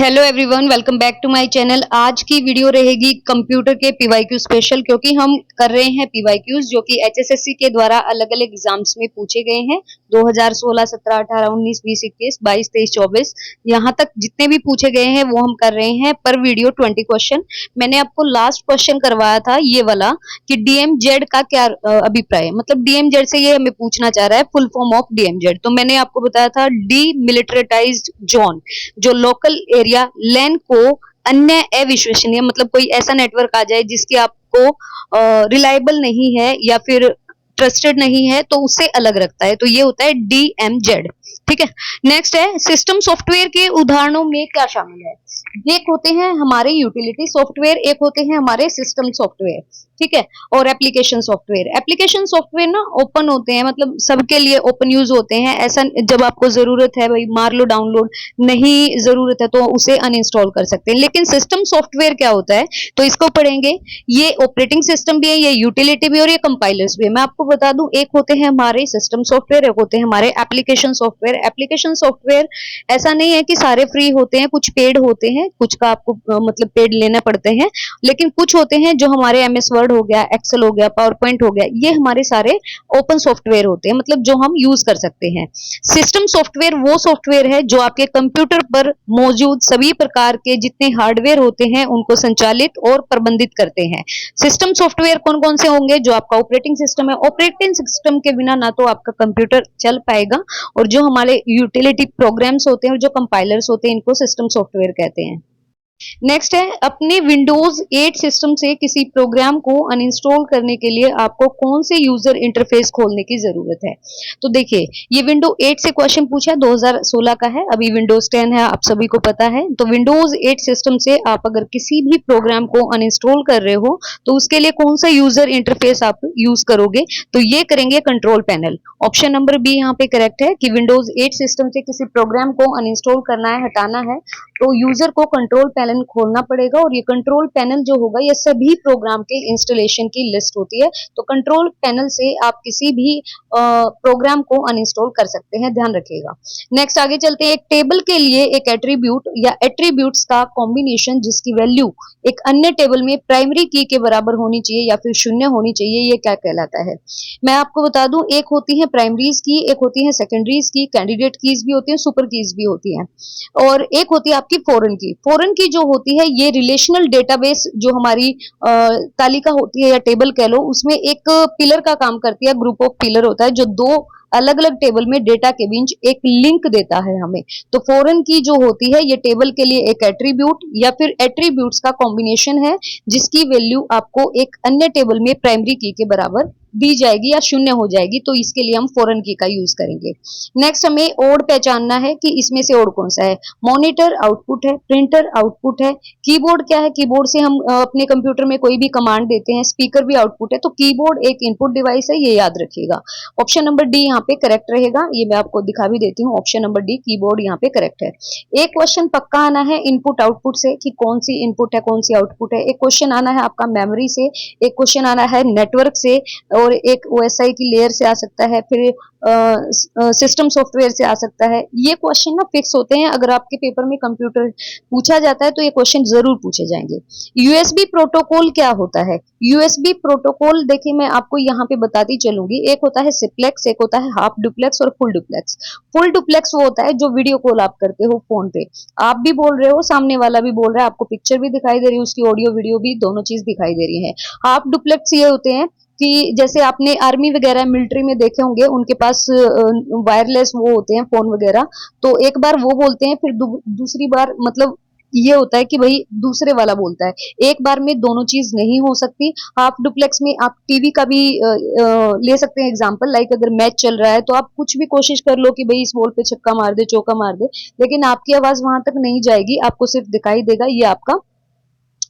Hello everyone, welcome back to my channel. आज की video रहेगी कंप्यूटर के पीवाईक्यू स्पेशल, क्योंकि हम कर रहे हैं पीवाईक्यूज जो कि एचएसएससी के द्वारा अलग अलग एग्जाम्स में पूछे गए हैं। 2016, 17, 18, 19, 20, 21, 22, 23, 24 यहाँ तक जितने भी पूछे गए हैं वो हम कर रहे हैं पर वीडियो 20 क्वेश्चन। मैंने आपको लास्ट क्वेश्चन करवाया था ये वाला कि डीएमजेड का क्या अभिप्राय है, मतलब डीएमजेड से ये हमें पूछना चाह रहा है फुल फॉर्म ऑफ डीएमजेड। तो मैंने आपको बताया था डीमिलिटराइज्ड जोन, जो लोकल एरिया लैंड को अन्य अविश्वसनीय, मतलब कोई ऐसा नेटवर्क आ जाए जिसकी आपको रिलायबल नहीं है या फिर ट्रस्टेड नहीं है तो उससे अलग रखता है, तो ये होता है डीएमजेड। ठीक है, नेक्स्ट है सिस्टम सॉफ्टवेयर के उदाहरणों में क्या शामिल है। एक होते हैं हमारे यूटिलिटी सॉफ्टवेयर, एक होते हैं हमारे सिस्टम सॉफ्टवेयर, ठीक है, और एप्लीकेशन सॉफ्टवेयर। एप्लीकेशन सॉफ्टवेयर ना ओपन होते हैं, मतलब सबके लिए ओपन यूज होते हैं। ऐसा जब आपको जरूरत है भाई मार लो डाउनलोड, नहीं जरूरत है तो उसे अनइंस्टॉल कर सकते हैं। लेकिन सिस्टम सॉफ्टवेयर क्या होता है तो इसको पढ़ेंगे। ये ऑपरेटिंग सिस्टम भी है, ये यूटिलिटी भी और ये कंपाइलर्स भी है। मैं आपको बता दूं, एक होते हैं हमारे सिस्टम सॉफ्टवेयर, एक होते हैं हमारे एप्लीकेशन सॉफ्टवेयर। एप्लीकेशन सॉफ्टवेयर ऐसा नहीं है कि सारे फ्री होते हैं, कुछ पेड होते हैं, कुछ का आपको मतलब पेड लेना पड़ते हैं, लेकिन कुछ होते हैं जो हमारे एमएस वर्ड हो गया, एक्सेल हो गया, पावर पॉइंट हो गया, ये हमारे सारे ओपन सॉफ्टवेयर होते हैं, मतलब जो हम यूज कर सकते हैं। सिस्टम सॉफ्टवेयर वो सॉफ्टवेयर है जो आपके कंप्यूटर पर मौजूद सभी प्रकार के जितने हार्डवेयर होते हैं उनको संचालित और प्रबंधित करते हैं। सिस्टम सॉफ्टवेयर कौन कौन से होंगे, जो आपका ऑपरेटिंग सिस्टम है। ऑपरेटिंग सिस्टम के बिना ना तो आपका कंप्यूटर चल पाएगा, और जो हमारे यूटिलिटी प्रोग्राम्स होते हैं और जो कंपाइलर्स होते हैं इनको सिस्टम सॉफ्टवेयर कहते हैं। नेक्स्ट है अपने विंडोज 8 सिस्टम से किसी प्रोग्राम को अनइंस्टॉल करने के लिए आपको कौन से यूजर इंटरफेस खोलने की जरूरत है। तो देखिए, ये विंडो 8 से क्वेश्चन पूछा 2016 का है, अभी विंडोज 10 है, आप सभी को पता है। तो विंडोज 8 सिस्टम से आप अगर किसी भी प्रोग्राम को अनइंस्टॉल कर रहे हो तो उसके लिए कौन सा यूजर इंटरफेस आप यूज करोगे, तो ये करेंगे control panel. Option number B यहाँ पे करेक्ट है कि विंडोज 8 सिस्टम से किसी प्रोग्राम को अनइंस्टॉल करना है, हटाना है, तो यूजर को कंट्रोल पैनल खोलना पड़ेगा। और ये कंट्रोल पैनल जो होगा ये सभी प्रोग्राम के इंस्टॉलेशन की लिस्ट होती है। तो कंट्रोल पैनल से आप किसी भी प्रोग्राम को अनइंस्टॉल कर सकते हैं, ध्यान रखिएगा। नेक्स्ट आगे चलते हैं। एक टेबल के लिए एक एट्रीब्यूट या एट्रीब्यूट्स का कॉम्बिनेशन जिसकी वैल्यू एक अन्य टेबल में प्राइमरी की के बराबर होनी चाहिए या फिर शून्य होनी चाहिए, ये क्या कहलाता है। मैं आपको बता दूं, एक होती है प्राइमरीज की, एक होती है सेकेंडरीज की, कैंडिडेट कीज भी होती है, सुपर कीज भी होती है, और एक होती है आपकी फॉरेन की। फॉरेन की जो होती है ये रिलेशनल डेटाबेस, जो हमारी तालिका होती है या टेबल कह लो, उसमें एक पिलर का काम करती है, ग्रुप ऑफ पिलर होता है जो दो अलग अलग टेबल में डेटा के बीच एक लिंक देता है हमें। तो फॉरेन की जो होती है ये टेबल के लिए एक एट्रीब्यूट या फिर एट्रीब्यूट्स का कॉम्बिनेशन है जिसकी वैल्यू आपको एक अन्य टेबल में प्राइमरी की के बराबर दी जाएगी या शून्य हो जाएगी, तो इसके लिए हम फॉरेन की का यूज करेंगे। नेक्स्ट हमें ओड पहचानना है कि इसमें से ओड कौन सा है। मॉनिटर आउटपुट है, प्रिंटर आउटपुट है, कीबोर्ड क्या है, कीबोर्ड से हम अपने कंप्यूटर में कोई भी कमांड देते हैं, स्पीकर भी आउटपुट है, तो कीबोर्ड एक इनपुट डिवाइस है, ये याद रखिएगा। ऑप्शन नंबर डी यहाँ पे करेक्ट रहेगा, ये मैं आपको दिखा भी देती हूँ। ऑप्शन नंबर डी कीबोर्ड यहाँ पे करेक्ट है। एक क्वेश्चन पक्का आना है इनपुट आउटपुट से कि कौन सी इनपुट है कौन सी आउटपुट है। एक क्वेश्चन आना है आपका मेमोरी से, एक क्वेश्चन आना है नेटवर्क से, और एक ओएसआई की लेयर से आ सकता है, फिर सिस्टम सॉफ्टवेयर से आ सकता है। ये क्वेश्चन ना फिक्स होते हैं, अगर आपके पेपर में कंप्यूटर पूछा जाता है तो ये क्वेश्चन जरूर पूछे जाएंगे। यूएसबी प्रोटोकॉल क्या होता है। यूएसबी प्रोटोकॉल देखिए मैं आपको यहाँ पे बताती चलूंगी। एक होता है सिप्लेक्स, एक होता है हाफ डुप्लेक्स और फुल डुप्लेक्स। फुल डुप्लेक्स वो होता है जो वीडियो कॉल आप करते हो फोन पे, आप भी बोल रहे हो, सामने वाला भी बोल रहा है, आपको पिक्चर भी दिखाई दे रही है, उसकी ऑडियो वीडियो भी दोनों चीज दिखाई दे रही है। हाफ डुप्लेक्स ये होते हैं कि जैसे आपने आर्मी वगैरह मिलिट्री में देखे होंगे, उनके पास वायरलेस वो होते हैं फोन वगैरह, तो एक बार वो बोलते हैं, फिर दूसरी बार मतलब ये होता है कि भाई दूसरे वाला बोलता है। एक बार में दोनों चीज नहीं हो सकती। हाफ डुप्लेक्स में आप टीवी का भी ले सकते हैं एग्जांपल, लाइक अगर मैच चल रहा है तो आप कुछ भी कोशिश कर लो कि भाई इस बॉल पे छक्का मार दे, चौका मार दे, लेकिन आपकी आवाज वहां तक नहीं जाएगी, आपको सिर्फ दिखाई देगा। ये आपका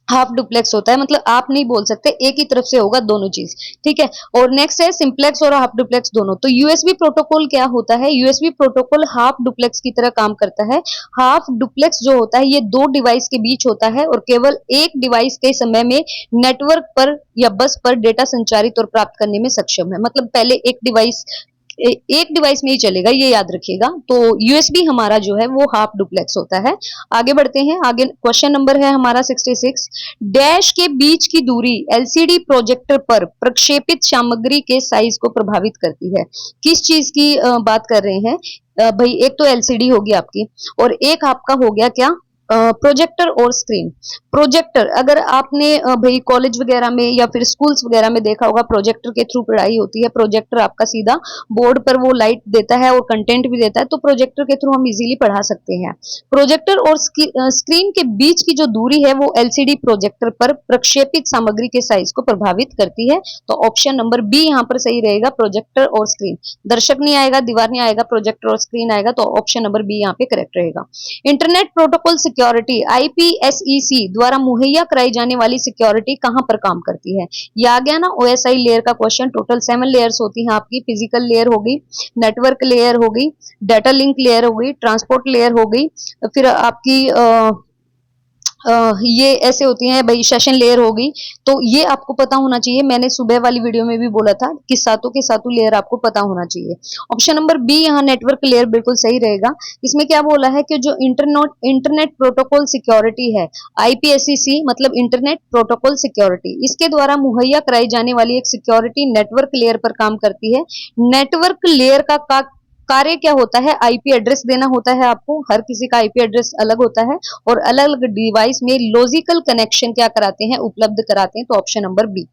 हाफ डुप्लेक्स होता है, मतलब आप नहीं बोल सकते, एक ही तरफ से होगा दोनों चीज, ठीक है। और नेक्स्ट है सिंप्लेक्स और हाफ डुप्लेक्स दोनों। तो यूएसबी प्रोटोकॉल क्या होता है। यूएसबी प्रोटोकॉल हाफ डुप्लेक्स की तरह काम करता है। हाफ डुप्लेक्स जो होता है ये दो डिवाइस के बीच होता है और केवल एक डिवाइस के समय में नेटवर्क पर या बस पर डेटा संचारित और प्राप्त करने में सक्षम है। मतलब पहले एक डिवाइस एक डिवाइस में ही चलेगा, ये याद रखिएगा। तो यूएसबी हमारा जो है वो हाफ डुप्लेक्स होता है। आगे बढ़ते हैं, आगे क्वेश्चन नंबर है हमारा 66। डैश के बीच की दूरी एलसीडी प्रोजेक्टर पर प्रक्षेपित सामग्री के साइज को प्रभावित करती है। किस चीज की बात कर रहे हैं भाई? एक तो एलसीडी होगी आपकी, और एक आपका हो गया क्या, प्रोजेक्टर और स्क्रीन। प्रोजेक्टर, अगर आपने भाई कॉलेज वगैरह में या फिर स्कूल्स वगैरह में देखा होगा, प्रोजेक्टर के थ्रू पढ़ाई होती है। प्रोजेक्टर आपका सीधा बोर्ड पर वो लाइट देता है और कंटेंट भी देता है, तो प्रोजेक्टर के थ्रू हम इजीली पढ़ा सकते हैं। प्रोजेक्टर और स्क्रीन के बीच की जो दूरी है वो एलसीडी प्रोजेक्टर पर प्रक्षेपित सामग्री के साइज को प्रभावित करती है। तो ऑप्शन नंबर बी यहाँ पर सही रहेगा, प्रोजेक्टर और स्क्रीन। दर्शक नहीं आएगा, दीवार नहीं आएगा, प्रोजेक्टर और स्क्रीन आएगा, तो ऑप्शन नंबर बी यहाँ पे करेक्ट रहेगा। इंटरनेट प्रोटोकॉल सिक्योरिटी आईपीएसईसी द्वारा मुहैया कराई जाने वाली सिक्योरिटी कहां पर काम करती है? ये आ गया ना ओएसआई लेयर का क्वेश्चन। टोटल 7 लेयर्स होती हैं आपकी। फिजिकल लेयर हो गई, नेटवर्क लेयर हो गई, डाटा लिंक लेयर हो गई, ट्रांसपोर्ट लेयर हो गई, फिर आपकी ये ऐसे होती हैं भाई, सेशन लेयर हो गई। तो ये आपको पता होना चाहिए। मैंने सुबह वाली वीडियो में भी बोला था कि सातों के सातों लेयर आपको पता होना चाहिए। ऑप्शन नंबर बी यहाँ नेटवर्क लेयर बिल्कुल सही रहेगा। इसमें क्या बोला है कि जो इंटरनेट प्रोटोकॉल सिक्योरिटी है, आईपीएसईसी मतलब इंटरनेट प्रोटोकॉल सिक्योरिटी, इसके द्वारा मुहैया कराई जाने वाली एक सिक्योरिटी नेटवर्क लेयर पर काम करती है। नेटवर्क लेयर का कार्य क्या होता है? आईपी एड्रेस देना होता है आपको। हर किसी का आईपी एड्रेस अलग होता है, और अलग अलग डिवाइस में लॉजिकल कनेक्शन क्या कराते हैं? उपलब्ध कराते हैं। तो ऑप्शन नंबर बी।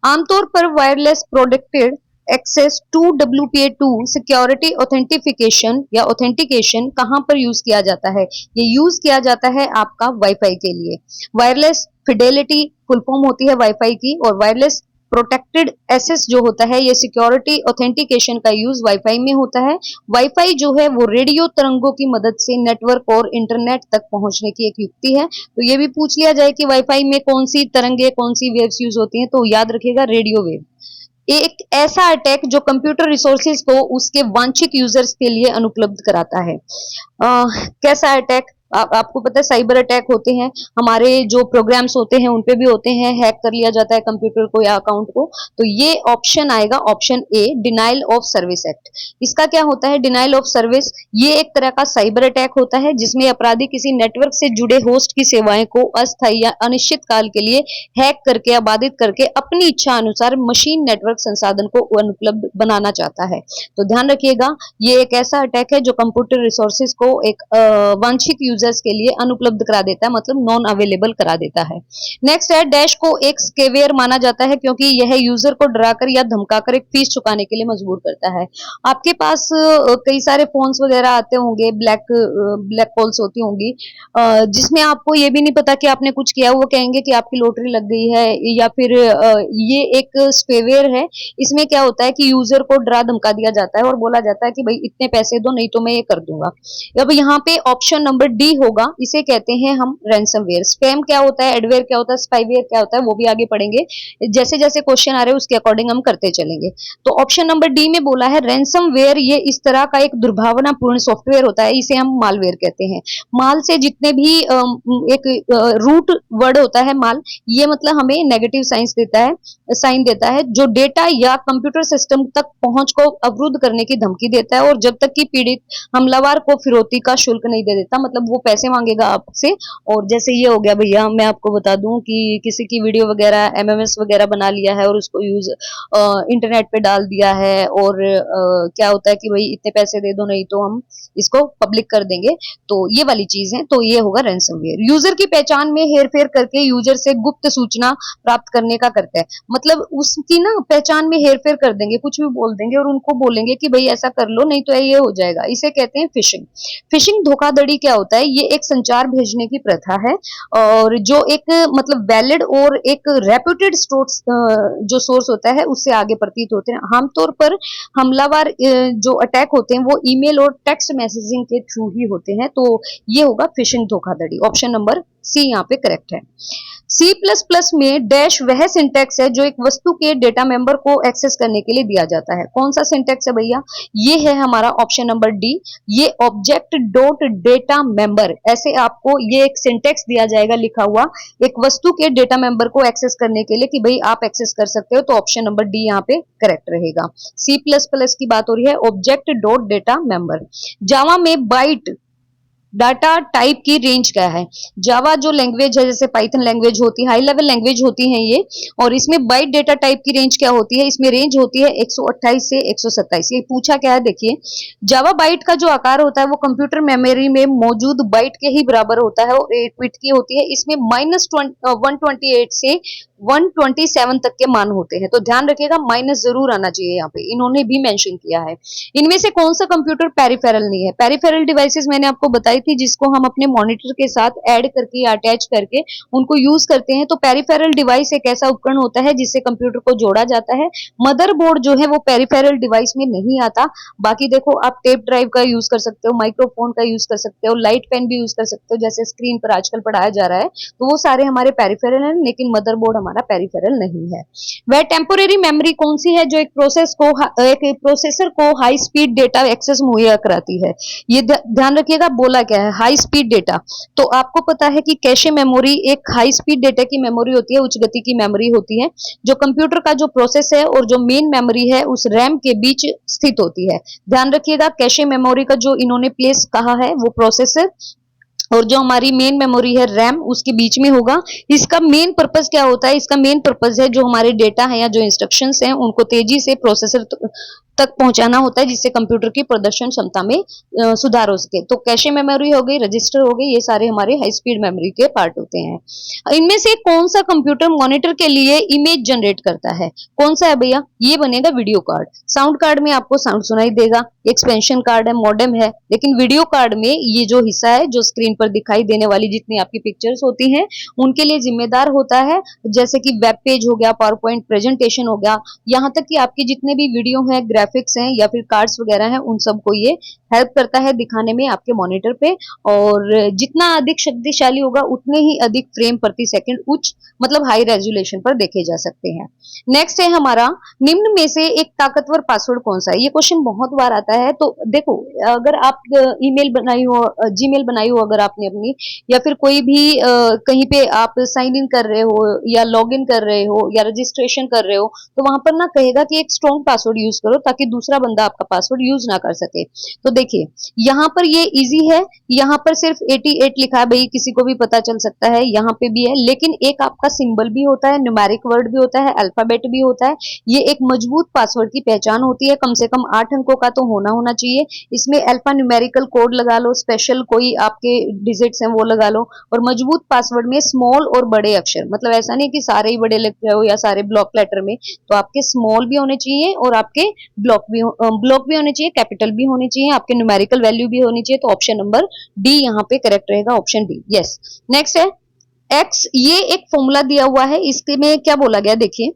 आमतौर पर wireless protected access two WPA2 security authentication या ऑथेंटिकेशन कहां पर यूज किया जाता है? ये यूज किया जाता है आपका वाईफाई के लिए। वायरलेस फिडेलिटी फुल फॉर्म होती है वाईफाई की, और वायरलेस प्रोटेक्टेड एसेस जो होता है, ये सिक्योरिटी ऑथेंटिकेशन का यूज वाईफाई में होता है। वाईफाई जो है वो रेडियो तरंगों की मदद से नेटवर्क और इंटरनेट तक पहुंचने की एक युक्ति है। तो ये भी पूछ लिया जाए कि वाईफाई में कौन सी तरंगे, कौन सी वेव्स यूज होती हैं, तो याद रखिएगा रेडियो वेव। एक ऐसा अटैक जो कंप्यूटर रिसोर्सेज को उसके वांछित यूजर्स के लिए अनुपलब्ध कराता है। कैसा अटैक? आपको पता है साइबर अटैक होते हैं, हमारे जो प्रोग्राम्स होते हैं उन पे भी होते हैं, हैक कर लिया जाता है कंप्यूटर को या अकाउंट को। तो ये ऑप्शन आएगा, option A, denial of service act. इसका क्या होता है? डिनाइल ऑफ सर्विस ये एक तरह का साइबर अटैक होता है जिसमें अपराधी किसी नेटवर्क से जुड़े होस्ट की सेवाएं को अस्थायी या अनिश्चित काल के लिए हैक करके या बाधित करके अपनी इच्छा अनुसार मशीन नेटवर्क संसाधन को अनुपलब्ध बनाना चाहता है। तो ध्यान रखिएगा, ये एक ऐसा अटैक है जो कंप्यूटर रिसोर्सेज को एक वांछित यूजर्स के लिए अनुपलब्ध करा देता है, मतलब नॉन अवेलेबल करा देता है। नेक्स्ट है, डैश को एक स्केवेयर माना जाता है क्योंकि यह यूजर को डराकर या धमकाकर एक फीस चुकाने के लिए मजबूर करता है। आपके पास कई सारे फोन्स वगैरह आते होंगे, ब्लैक कॉल्स होती होंगी, जिसमें आपको ये भी नहीं पता कि आपने कुछ किया। वो कहेंगे कि आपकी लॉटरी लग गई है, या फिर ये एक स्पेवेयर है। इसमें क्या होता है कि यूजर को डरा धमका दिया जाता है और बोला जाता है कि भाई इतने पैसे दो, नहीं तो मैं ये कर दूंगा। अब यहाँ पे ऑप्शन नंबर डी होगा, इसे कहते हैं हम रैंसमवेयर। स्पैम क्या होता है, एडवेयर क्या होता है, स्पाईवेयर क्या होता है, वो भी आगे पढ़ेंगे। जैसे जैसे क्वेश्चन आ रहे हैं उसके अकॉर्डिंग हम करते चलेंगे। तो ऑप्शन नंबर डी में बोला है रैंसमवेयर, ये इस तरह का एक दुर्भावनापूर्ण सॉफ्टवेयर होता है, इसे हम मालवेयर कहते हैं। माल से जितने भी एक रूट वर्ड होता है माल, ये मतलब हमें नेगेटिव साइन देता है जो डेटा या कंप्यूटर सिस्टम तक पहुंच को अवरुद्ध करने की धमकी देता है, और जब तक कि पीड़ित हमलावर को फिरौती का शुल्क नहीं दे देता, मतलब वो पैसे मांगेगा आपसे। और जैसे ये हो गया भैया, मैं आपको बता दूं कि किसी की वीडियो वगैरह एमएमएस वगैरह बना लिया है और उसको यूज इंटरनेट पे डाल दिया है, और क्या होता है कि भाई इतने पैसे दे दो नहीं तो हम इसको पब्लिक कर देंगे, तो ये वाली चीज है। तो ये होगा रैंसमवेयर। यूजर की पहचान में हेरफेर करके यूजर से गुप्त सूचना प्राप्त करने का करता है, मतलब उसकी ना पहचान में हेरफेर कर देंगे, कुछ भी बोल देंगे और उनको बोलेंगे कि भाई ऐसा कर लो नहीं तो ये हो जाएगा। इसे कहते हैं फिशिंग। फिशिंग धोखाधड़ी क्या होता है? ये एक संचार भेजने की प्रथा है, और जो एक मतलब वैलिड और एक रेप्यूटेड जो सोर्स होता है उससे आगे प्रतीत होते हैं। आमतौर पर हमलावर जो अटैक होते हैं वो ईमेल और टेक्स्ट मैसेजिंग के थ्रू ही होते हैं। तो ये होगा फिशिंग धोखाधड़ी। ऑप्शन नंबर सी यहाँ पे करेक्ट है। सी प्लस प्लस में डैश वह सिंटेक्स है जो एक वस्तु के डेटा मेंबर को एक्सेस करने के लिए दिया जाता है। कौन सा सिंटेक्स है भैया? ये है हमारा ऑप्शन नंबर डी, ये ऑब्जेक्ट डॉट डेटा मेंबर। ऐसे आपको ये एक सिंटेक्स दिया जाएगा लिखा हुआ एक वस्तु के डेटा मेंबर को एक्सेस करने के लिए कि भाई आप एक्सेस कर सकते हो, तो ऑप्शन नंबर डी यहाँ पे करेक्ट रहेगा। सी प्लस प्लस की बात हो रही है, ऑब्जेक्ट डॉट डेटा मेंबर। जावा में बाइट डाटा टाइप की रेंज क्या है? जावा जो लैंग्वेज है, जैसे पाइथन लैंग्वेज होती है, हाई लेवल लैंग्वेज होती है ये, और इसमें बाइट डेटा टाइप की रेंज क्या होती है? इसमें रेंज होती है 128 से 127। ये पूछा क्या है देखिए, जावा बाइट का जो आकार होता है वो कंप्यूटर मेमोरी में मौजूद बाइट के ही बराबर होता है और 8 बिट की होती है। इसमें -128 से 127 तक के मान होते हैं, तो ध्यान रखिएगा माइनस जरूर आना चाहिए, यहाँ पे इन्होंने भी मेंशन किया है। इनमें से कौन सा कंप्यूटर पेरिफेरल नहीं है? पेरिफेरल डिवाइसेस मैंने आपको बताई थी, जिसको हम अपने मॉनिटर के साथ ऐड करके या अटैच करके उनको यूज करते हैं। तो पेरिफेरल डिवाइस एक ऐसा उपकरण होता है जिससे कंप्यूटर को जोड़ा जाता है। मदरबोर्ड जो है वो पेरिफेरल डिवाइस में नहीं आता। बाकी देखो, आप टेप ड्राइव का यूज कर सकते हो, माइक्रोफोन का यूज कर सकते हो, लाइट पेन भी यूज कर सकते हो, जैसे स्क्रीन पर आजकल पढ़ाया जा रहा है, तो वो सारे हमारे पेरिफेरल हैं, लेकिन मदरबोर्ड हमारा पेरिफेरल नहीं है। वह टेम्पोरेरी मेमोरी कौन सी है जो एक प्रोसेसर को हाई स्पीड डेटा एक्सेस मुहैया कराती है? ये ध्यान रखिएगा, बोला क्या है? High speed data. तो आपको पता है कि कैशे मेमोरी एक हाई स्पीड डेटा की मेमोरी होती है, उच्च गति की मेमोरी होती है, जो कंप्यूटर का जो प्रोसेस है और जो मेन मेमोरी है उस रैम के बीच स्थित होती है। ध्यान रखिएगा, कैशे मेमोरी का जो इन्होंने प्लेस कहा है वो प्रोसेसर और जो हमारी मेन मेमोरी है रैम उसके बीच में होगा। इसका मेन पर्पस क्या होता है? इसका मेन पर्पस है जो हमारे डेटा है या जो इंस्ट्रक्शंस हैं उनको तेजी से प्रोसेसर तक पहुंचाना होता है, जिससे कंप्यूटर की प्रदर्शन क्षमता में सुधार हो सके। तो कैशे मेमोरी हो गई, रजिस्टर हो गई, ये सारे हमारे हाई स्पीड मेमोरी के पार्ट होते हैं। इनमें से कौन सा कंप्यूटर मॉनिटर के लिए इमेज जनरेट करता है? कौन सा है भैया? ये बनेगा वीडियो कार्ड। साउंड कार्ड में आपको साउंड सुनाई देगा, एक्सपेंशन कार्ड है, मॉडेम है, लेकिन वीडियो कार्ड में ये जो हिस्सा है जो स्क्रीन पर दिखाई देने वाली जितनी आपकी पिक्चर्स होती हैं उनके लिए जिम्मेदार होता है, जैसे कि वेब पेज हो गया, पावर पॉइंट प्रेजेंटेशन हो गया, यहाँ तक कि आपकी जितने भी वीडियो है, ग्राफिक्स हैं या फिर कार्ड्स वगैरह हैं, उन सबको ये हेल्प करता है दिखाने में आपके मॉनिटर पे। और जितना अधिक शक्तिशाली होगा उतने ही अधिक फ्रेम प्रति सेकंड उच्च मतलब हाई रेजोल्यूशन पर देखे जा सकते हैं। नेक्स्ट है हमारा, निम्न में से एक ताकतवर पासवर्ड कौन सा है? ये क्वेश्चन बहुत बार आता है। तो देखो, अगर आप ईमेल बनाई हो, जीमेल बनाई हो अगर आपने अपनी, या फिर कोई भी कहीं पे आप साइन इन कर रहे हो या लॉग इन कर रहे हो या रजिस्ट्रेशन कर रहे हो, तो वहां पर ना कहेगा कि एक स्ट्रॉन्ग पासवर्ड यूज करो ताकि दूसरा बंदा आपका पासवर्ड यूज ना कर सके। तो देखिए, यहाँ पर ये इजी है, यहाँ पर सिर्फ 88 लिखा है, भाई किसी को भी पता चल सकता है, यहाँ पे भी है, लेकिन एक आपका सिंबल भी होता है, न्यूमेरिक वर्ड भी होता है, अल्फाबेट भी होता है। ये एक मजबूत पासवर्ड की पहचान होती है, कम से कम 8 अंकों का तो होना चाहिए। इसमें अल्फा न्यूमेरिकल कोड लगा लो, स्पेशल कोई आपके डिजिट्स हैं वो लगा लो। और मजबूत पासवर्ड में स्मॉल और बड़े अक्षर, मतलब ऐसा नहीं कि सारे ही बड़े लिख रहे हो या सारे ब्लॉक लेटर में, तो आपके स्मॉल भी होने चाहिए और आपके ब्लॉक भी होने चाहिए, कैपिटल भी होने चाहिए, आपके न्यूमेरिकल वैल्यू भी होनी चाहिए। तो ऑप्शन नंबर डी यहाँ पे करेक्ट रहेगा, ऑप्शन डी। यस, नेक्स्ट है एक्स। ये एक फॉर्मूला दिया हुआ है, इसके में क्या बोला गया देखिए,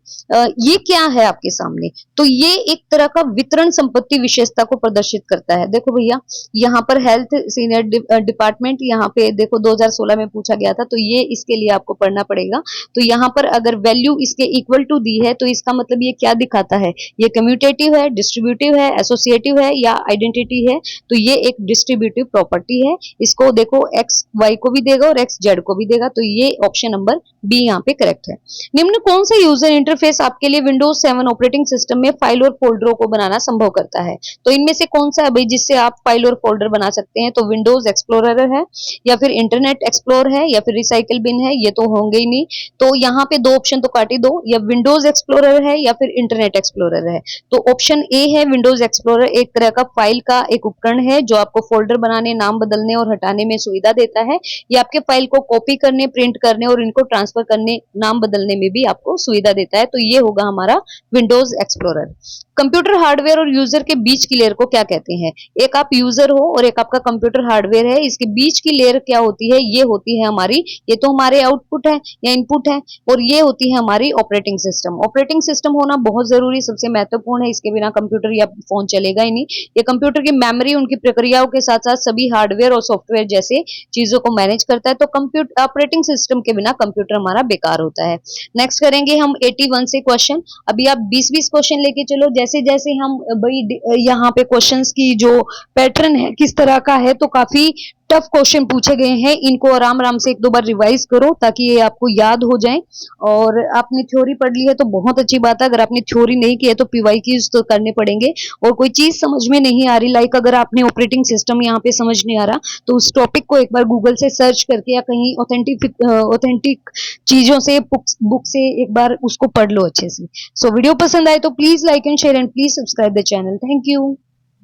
ये क्या है आपके सामने? तो ये एक तरह का वितरण संपत्ति विशेषता को प्रदर्शित करता है। देखो भैया, यहाँ पर हेल्थ सीनियर डिपार्टमेंट, यहाँ पे देखो 2016 में पूछा गया था, तो ये इसके लिए आपको पढ़ना पड़ेगा। तो यहाँ पर अगर वैल्यू इसके इक्वल टू दी है तो इसका मतलब ये क्या दिखाता है? ये कम्यूटेटिव है, डिस्ट्रीब्यूटिव है, एसोसिएटिव है या आइडेंटिटी है? तो ये एक डिस्ट्रीब्यूटिव प्रॉपर्टी है। इसको देखो एक्स वाई को भी देगा और एक्स जेड को भी देगा, तो ये ऑप्शन नंबर बी यहाँ पे करेक्ट है। निम्न कौन सा यूजर इंटरफेस आपके लिए विंडोज 7 ऑपरेटिंग सिस्टम में फाइल और फोल्डरों को बनाना संभव करता है? तो इनमें से कौन सा है भाई जिससे आप फाइल और फोल्डर बना सकते हैं? तो विंडोज एक्सप्लोरर है या फिर इंटरनेट एक्सप्लोर है या फिर रिसाइकल बिन है, ये तो होंगे ही नहीं। तो यहाँ पे दो ऑप्शन तो काट ही दो, या विंडोज एक्सप्लोरर है या फिर इंटरनेट एक्सप्लोरर है। तो ऑप्शन ए है विंडोज एक्सप्लोरर, एक तरह का फाइल का एक उपकरण है जो आपको फोल्डर बनाने, नाम बदलने और हटाने में सुविधा देता है। ये आपके फाइल को कॉपी करने, प्रिंट करने और इनको ट्रांसफर करने, नाम बदलने में भी आपको सुविधा देता है। तो ये होगा हमारा विंडोज एक्सप्लोरर। कंप्यूटर हार्डवेयर और यूजर के बीच की लेयर को क्या कहते हैं? एक आप यूजर हो और एक आपका कंप्यूटर हार्डवेयर है, इसके बीच की लेयर क्या होती है? ये होती है हमारी, ये तो हमारे आउटपुट है या इनपुट है, और ये होती है हमारी ऑपरेटिंग सिस्टम। ऑपरेटिंग सिस्टम होना बहुत जरूरी, सबसे महत्वपूर्ण है, इसके बिना कंप्यूटर या फोन चलेगा ही नहीं। ये कंप्यूटर की मेमोरी, उनकी प्रक्रियाओं के साथ साथ सभी हार्डवेयर और सॉफ्टवेयर जैसे चीजों को मैनेज करता है। तो कंप्यूटर ऑपरेटिंग सिस्टम के बिना कंप्यूटर हमारा बेकार होता है। नेक्स्ट करेंगे हम 81 से क्वेश्चन। अभी आप 20-20 क्वेश्चन लेके चलो, जैसे जैसे हम भाई यहाँ पे क्वेश्चंस की जो पैटर्न है किस तरह का है, तो काफी टफ क्वेश्चन पूछे गए हैं। इनको आराम आराम से एक दो बार रिवाइज करो ताकि ये आपको याद हो जाए। और आपने थ्योरी पढ़ ली है तो बहुत अच्छी बात है, अगर आपने थ्योरी नहीं की है तो पीवाईक्यूज तो करने पड़ेंगे। और कोई चीज समझ में नहीं आ रही, लाइक अगर आपने ऑपरेटिंग सिस्टम यहाँ पे समझ नहीं आ रहा, तो उस टॉपिक को एक बार गूगल से सर्च करके या कहीं ऑथेंटिक चीजों से बुक से एक बार उसको पढ़ लो अच्छे से। सो वीडियो पसंद आए तो please like and share and please subscribe the channel. Thank you.